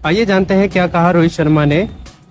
आइए जानते हैं क्या कहा रोहित शर्मा ने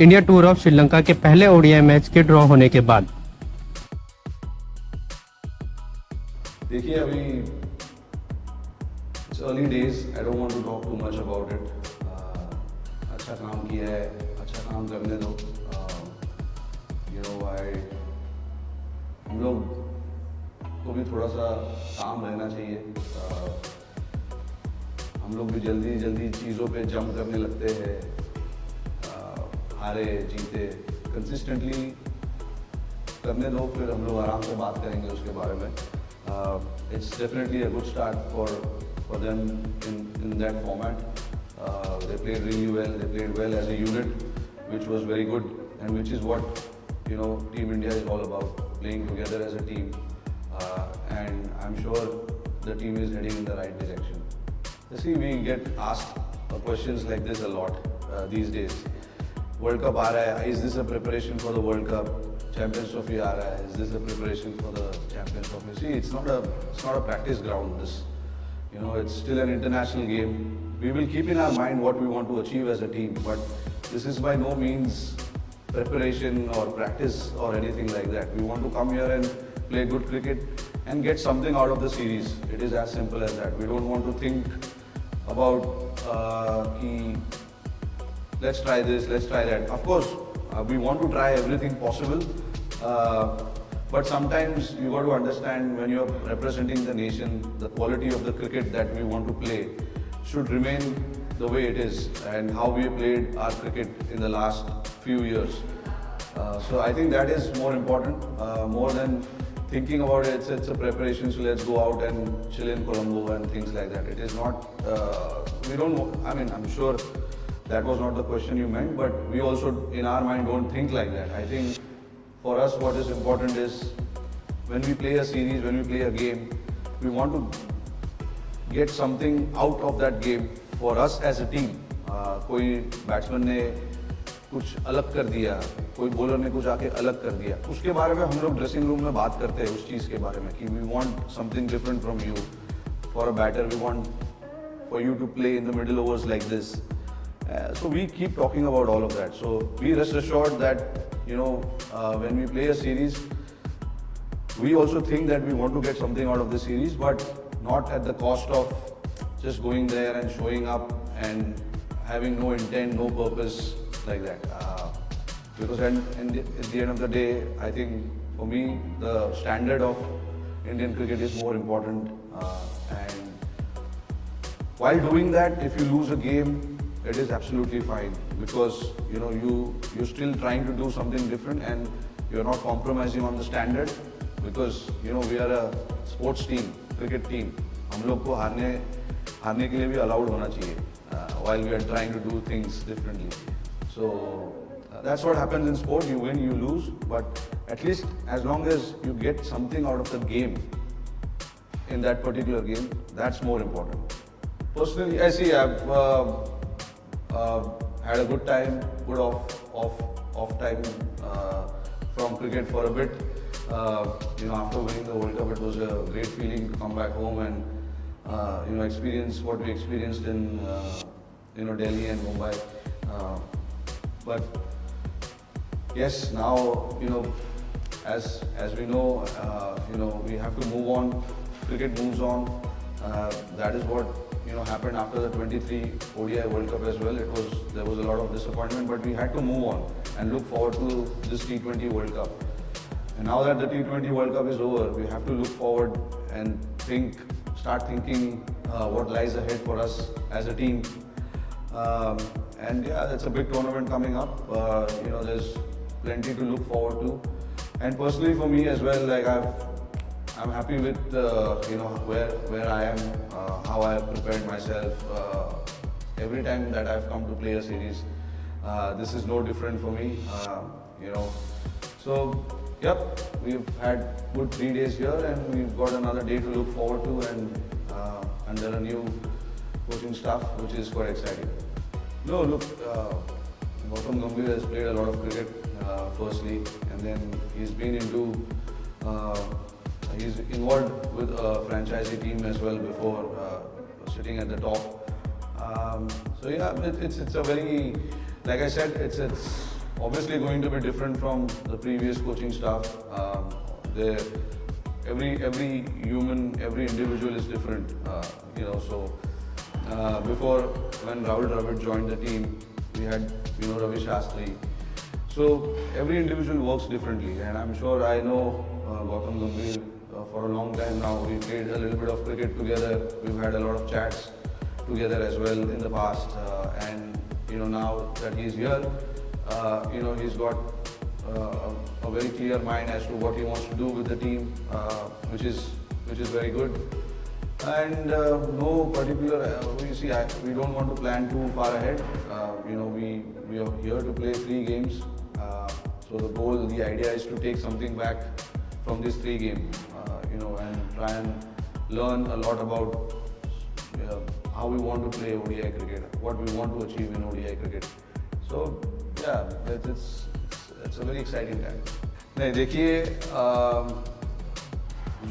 इंडिया टूर ऑफ श्रीलंका के पहले ओडीआई मैच के ड्रॉ होने के बाद। देखिए अभी it's early days, I don't want to talk too much about it. अच्छा काम किया है, अच्छा काम करने दो। हम लोग को भी थोड़ा सा काम रहना चाहिए। हम लोग भी जल्दी जल्दी चीज़ों पे जंप करने लगते हैं। हारे जीते कंसिस्टेंटली करने दो, फिर हम लोग आराम से बात करेंगे उसके बारे में। It's definitely a good start for them in that format. They played really well. They played well as a unit, which was very good, and which is what Team India is all about, playing together as a team. And I'm sure the team is heading in the right direction. You see, we get asked questions like this a lot these days. World Cup aa raha hai, is this a preparation for the World Cup? Champions Trophy aa raha hai, is this a preparation for the Champions Trophy? See, it's not a practice ground. This, it's still an international game. We will keep in our mind what we want to achieve as a team, but this is by no means preparation or practice or anything like that. We want to come here and play good cricket and get something out of the series. It is as simple as that. We don't want to think about let's try this, let's try that. Of course, we want to try everything possible, but sometimes you got to understand, when you're representing the nation, the quality of the cricket that we want to play should remain the way it is, and how we have played our cricket in the last few years. So I think that is more important, more than thinking about it. It's a preparation, so let's go out and chill in Colombo and things like that. It is not, I'm sure that was not the question you meant, but we also in our mind don't think like that. I think for us what is important is, when we play a series, when we play a game, we want to get something out of that game for us as a team. कोई batsman ने कुछ अलग कर दिया, कोई bowler ने कुछ आके अलग कर दिया, उसके बारे में हम लोग ड्रेसिंग रूम में बात करते हैं उस चीज़ के बारे में कि we want something different from you. For a better we want for you to play in the middle overs like this. So we keep talking about all of that. So be rest assured that when we play a series, we also think that we want to get something out of the series, but not at the cost of just going there and showing up and having no intent, no purpose like that. Because at the end of the day, I think for me the standard of Indian cricket is more important. And while doing that, if you lose a game, it is absolutely fine, because you're still trying to do something different and you're not compromising on the standard, because we are a sports team, cricket team. हम लोग को हारने के लिए भी allowed होना चाहिए while we are trying to do things differently. So that's what happens in sport. You win, you lose, but at least as long as you get something out of the game in that particular game, that's more important. Personally, I see I've had a good time, good off time from cricket for a bit. After winning the World Cup, it was a great feeling to come back home and experience what we experienced in Delhi and Mumbai. But yes, now as we know, we have to move on. Cricket moves on. That is what happened after the 23 ODI World Cup as well. There was a lot of disappointment, but we had to move on and look forward to this T20 World Cup. And now that the T20 World Cup is over, we have to look forward and start thinking what lies ahead for us as a team. And yeah, that's a big tournament coming up. There's plenty to look forward to. And personally for me as well, like I'm happy with where I am, how I have prepared myself. Every time that I've come to play a series, this is no different for me. So yep, we've had good 3 days here, and we've got another day to look forward to, and under a new coaching staff, which is quite exciting. No, look, Gautam Gambhir has played a lot of cricket firstly, and then he's been into he's involved with a franchisee team as well before sitting at the top. So yeah, it's a very, like I said, it's obviously going to be different from the previous coaching staff. They every human, every individual is different. So before when Rahul Dravid joined the team, we had Ravi Shastri. So every individual works differently, and I'm sure I know Gautam Gambhir for a long time now. We played a little bit of cricket together. We've had a lot of chats together as well in the past, and now that he's here, he's got a very clear mind as to what he wants to do with the team, which is very good. And no particular, we don't want to plan too far ahead. We are here to play 3 games. So the goal, the idea is to take something back from these 3 games, and try and learn a lot about how we want to play ODI cricket, what we want to achieve in ODI cricket. So yeah, it's a very exciting time. नहीं देखिए,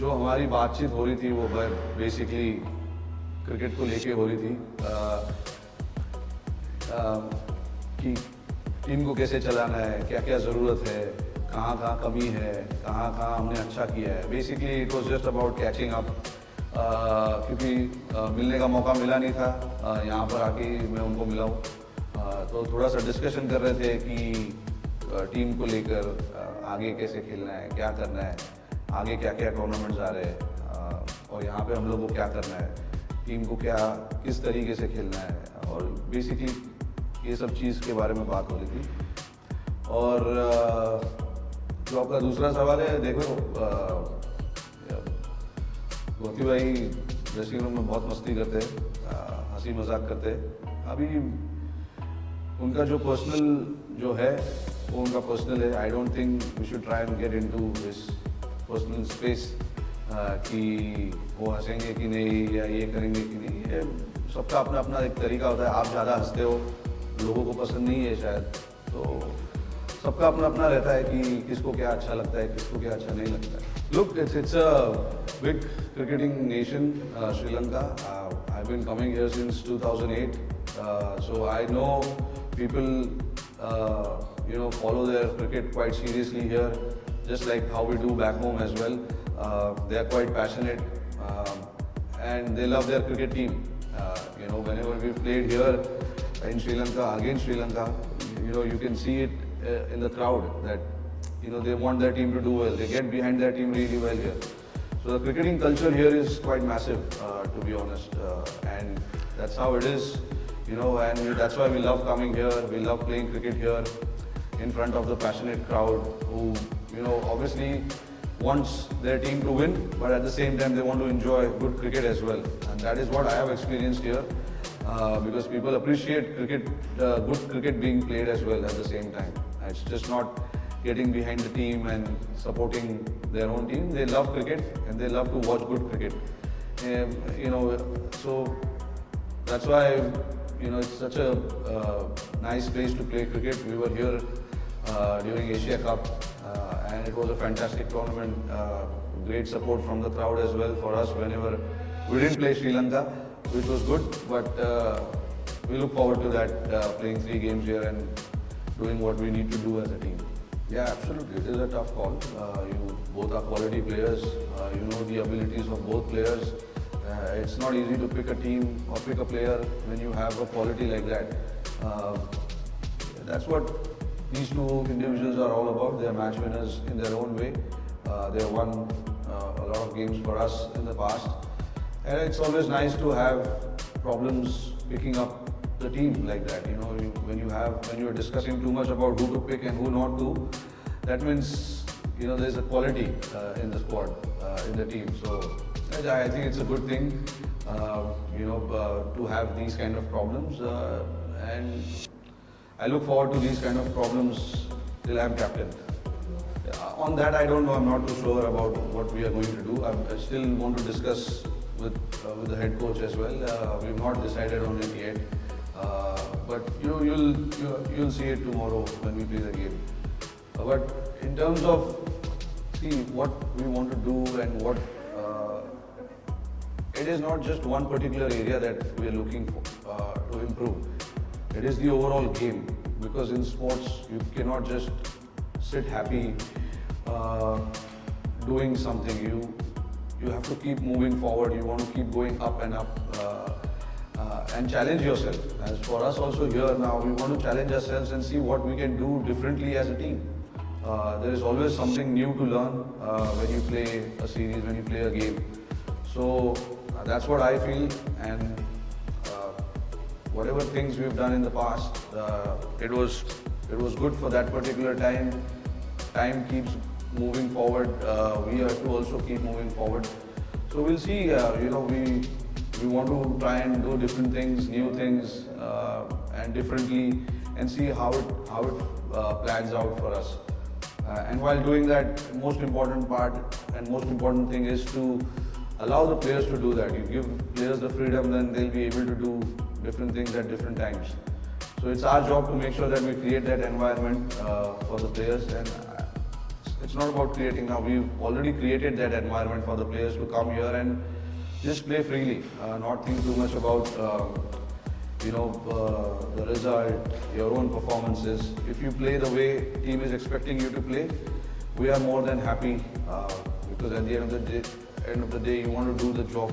जो हमारी बातचीत हो रही थी वो basically cricket को लेके हो रही थी, कि टीम को कैसे चलाना है, क्या क्या ज़रूरत है, कहाँ कहाँ कमी है, कहाँ कहाँ हमने अच्छा किया है. Basically it was just about catching up, क्योंकि मिलने का मौका मिला नहीं था. यहाँ पर आके मैं उनको मिला हूँ, तो थोड़ा सा डिस्कशन कर रहे थे कि टीम को लेकर आगे कैसे खेलना है, क्या करना है, आगे क्या क्या टूर्नामेंट्स आ रहे हैं, और यहाँ पे हम लोग को क्या करना है, टीम को किस तरीके से खेलना है, और बेसिकली ये सब चीज़ के बारे में बात हो रही थी. और जो आपका दूसरा सवाल है, देखो गोती भाई ड्रेसिंग रूम में बहुत मस्ती करते हैं, हंसी मजाक करते हैं. अभी उनका जो पर्सनल जो है वो उनका पर्सनल है. I don't think we should try and get into this personal space कि वो हंसेंगे कि नहीं या ये करेंगे कि नहीं. ये सबका अपना अपना एक तरीका होता है. आप ज़्यादा हंसते हो, लोगों को पसंद नहीं है शायद, तो सबका अपना अपना रहता है कि किसको क्या अच्छा लगता है, किसको क्या अच्छा नहीं लगता है. Look, it's a big cricketing nation, Sri Lanka. I've been coming here since 2008, so I know people, follow their cricket quite seriously here, just like how we do back home as well. They are quite passionate, and they love their cricket team. Whenever we played here in Sri Lanka, against Sri Lanka, you can see it in the crowd that they want their team to do well. They get behind their team really well here. So the cricketing culture here is quite massive, to be honest, and that's how it is. And that's why we love coming here. We love playing cricket here in front of the passionate crowd who, obviously wants their team to win, but at the same time they want to enjoy good cricket as well. And that is what I have experienced here, because people appreciate cricket, good cricket being played as well at the same time. It's just not getting behind the team and supporting their own team. They love cricket and they love to watch good cricket. So that's why it's such a nice place to play cricket. We were here during Asia Cup, and it was a fantastic tournament. Great support from the crowd as well for us whenever we didn't play Sri Lanka, which was good. But we look forward to that, playing 3 games here and doing what we need to do as a team. Yeah, absolutely. It is a tough call. You both are quality players. You know the abilities of both players. It's not easy to pick a team or pick a player when you have a quality like that. That's what these 2 individuals are all about. They are match winners in their own way. They have won a lot of games for us in the past. And it's always nice to have problems picking up the team like that. When you are discussing too much about who to pick and who not to, that means there's a quality in the squad, in the team. So I think it's a good thing, to have these kind of problems, and I look forward to these kind of problems till I'm captain. On that, I don't know. I'm not too sure about what we are going to do. I still want to discuss with the head coach as well. We've not decided on it yet. But you'll see it tomorrow when we play the game. But in terms of what we want to do and what it is not just one particular area that we are looking for to improve. It is the overall game, because in sports you cannot just sit happy doing something. You have to keep moving forward. You want to keep going up and up and challenge yourself. As for us also here now, we want to challenge ourselves and see what we can do differently as a team. There is always something new to learn when you play a series, when you play a game. So that's what I feel, and whatever things we've done in the past, it was good for that particular time. Time keeps moving forward. We have to also keep moving forward. So we'll see. We want to try and do different things, new things, and differently, and see how it plans out for us. And while doing that, most important part and most important thing is to allow the players to do that. You give players the freedom, then they'll be able to do different things at different times. So it's our job to make sure that we create that environment for the players. And it's not about creating now. We've already created that environment for the players to come here and just play freely, not think too much about the result, your own performances. If you play the way team is expecting you to play, we are more than happy, because at the end of the day, you want to do the job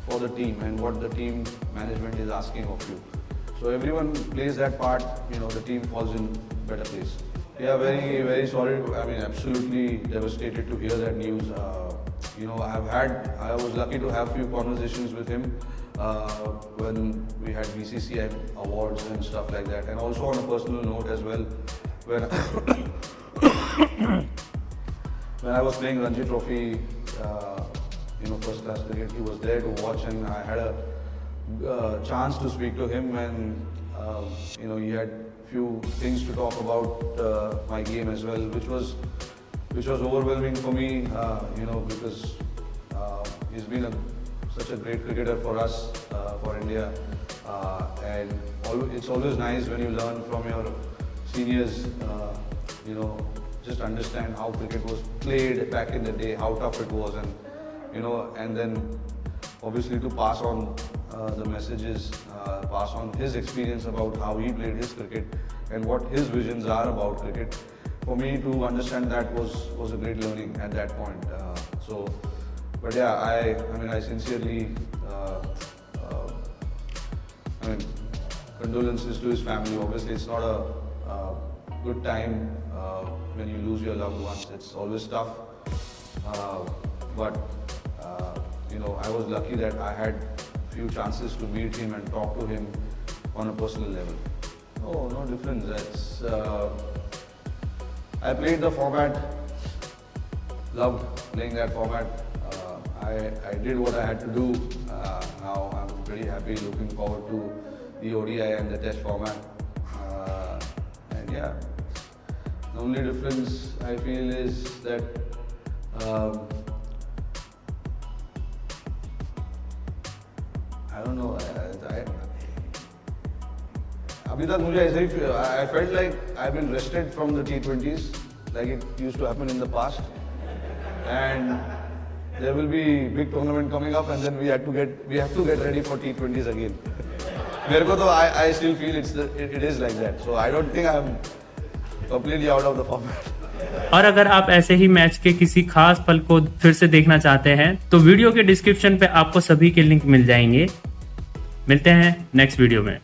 for the team and what the team management is asking of you. So everyone plays that part, the team falls in better place. Yeah, very, very sorry. I mean, absolutely devastated to hear that news. I was lucky to have few conversations with him when we had BCCI awards and stuff like that, and also on a personal note as well, when when I was playing Ranji Trophy, first class cricket, he was there to watch, and I had a chance to speak to him, and he had few things to talk about my game as well, which was overwhelming for me, because he's been such a great cricketer for us, for India, and it's always nice when you learn from your seniors, just understand how cricket was played back in the day, how tough it was, and then obviously to pass on the messages, pass on his experience about how he played his cricket and what his visions are about cricket. For me to understand that was a great learning at that point. But yeah, I sincerely, condolences to his family. Obviously, it's not a good time when you lose your loved ones. It's always tough. But I was lucky that I had few chances to meet him and talk to him on a personal level. Oh, no difference. That's I played the format, loved playing that format. I did what I had to do. Now I'm pretty happy, looking forward to the ODI and the Test format. And yeah, the only difference I feel is that I don't know. अभी तक मुझे ऐसे ही I felt like I've been rested from the T20s, like it used to happen in the past, and there will be big tournament coming up, and then we have to get ready for T20s again. मेरे को तो I still feel it is like that, so I don't think I'm completely out of the format. और अगर आप ऐसे ही match के किसी खास पल को फिर से देखना चाहते हैं तो वीडियो के डिस्क्रिप्शन पे आपको सभी के लिंक मिल जाएंगे। मिलते हैं नेक्स्ट वीडियो में।